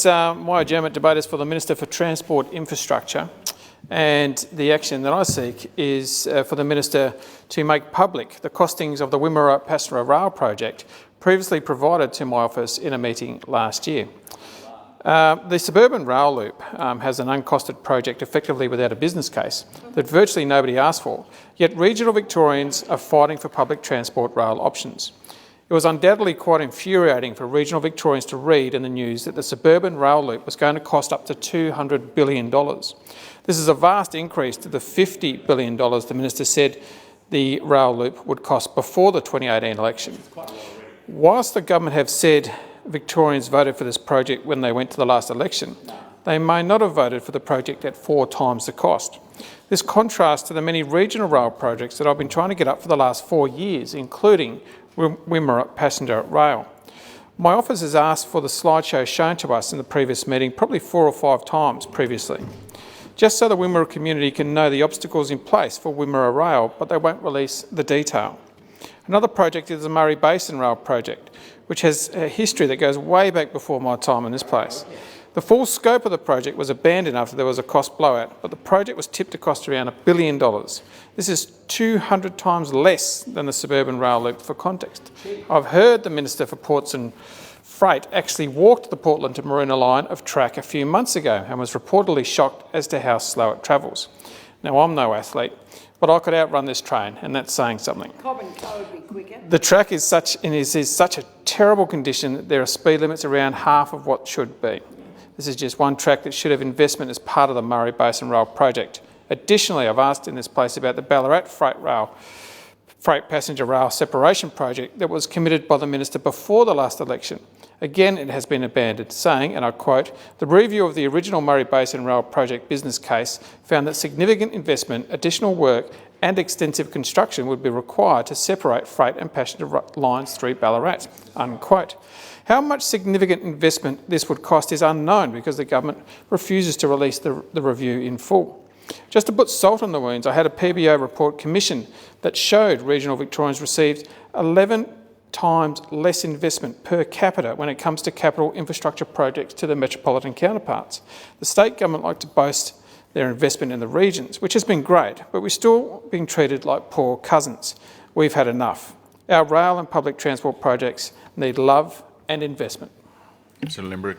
My adjournment debate is for the Minister for Transport Infrastructure, and the action that I seek is for the Minister to make public the costings of the Wimmera passenger rail project previously provided to my office in a meeting last year. The suburban rail loop has an uncosted project effectively without a business case that virtually nobody asked for, yet regional Victorians are fighting for public transport rail options. It was undoubtedly quite infuriating for regional Victorians to read in the news that the suburban rail loop was going to cost up to $200 billion. This is a vast increase to the $50 billion the Minister said the rail loop would cost before the 2018 election. Whilst the government have said Victorians voted for this project when they went to the last election, they may not have voted for the project at 4 times the cost. This contrasts to the many regional rail projects that I've been trying to get up for the last 4 years, including Wimmera passenger rail. My office has asked for the slideshow shown to us in the previous meeting probably 4 or 5 times previously, just so the Wimmera community can know the obstacles in place for Wimmera rail, but they won't release the detail. Another project is the Murray Basin Rail project, which has a history that goes way back before my time in this place. The full scope of the project was abandoned after there was a cost blowout, but the project was tipped to cost around $1 billion. This is 200 times less than the suburban rail loop for context. I've heard the Minister for Ports and Freight actually walked the Portland to Marina line of track a few months ago and was reportedly shocked as to how slow it travels. Now, I'm no athlete, but I could outrun this train, and that's saying something. Would be quicker. The track is such a terrible condition that there are speed limits around half of what should be. This is just one track that should have investment as part of the Murray Basin Rail project. Additionally, I've asked in this place about the Ballarat freight passenger rail separation project that was committed by the Minister before the last election. Again, it has been abandoned, saying, and I quote, "The review of the original Murray Basin Rail project business case found that significant investment, additional work and extensive construction would be required to separate freight and passenger lines through Ballarat," unquote. How much significant investment this would cost is unknown because the government refuses to release the review in full. Just to put salt on the wounds, I had a PBO report commissioned that showed regional Victorians received 11 times less investment per capita when it comes to capital infrastructure projects to the metropolitan counterparts. The state government like to boast their investment in the regions, which has been great, but we're still being treated like poor cousins. We've had enough. Our rail and public transport projects need love and investment. Senator Limbrick.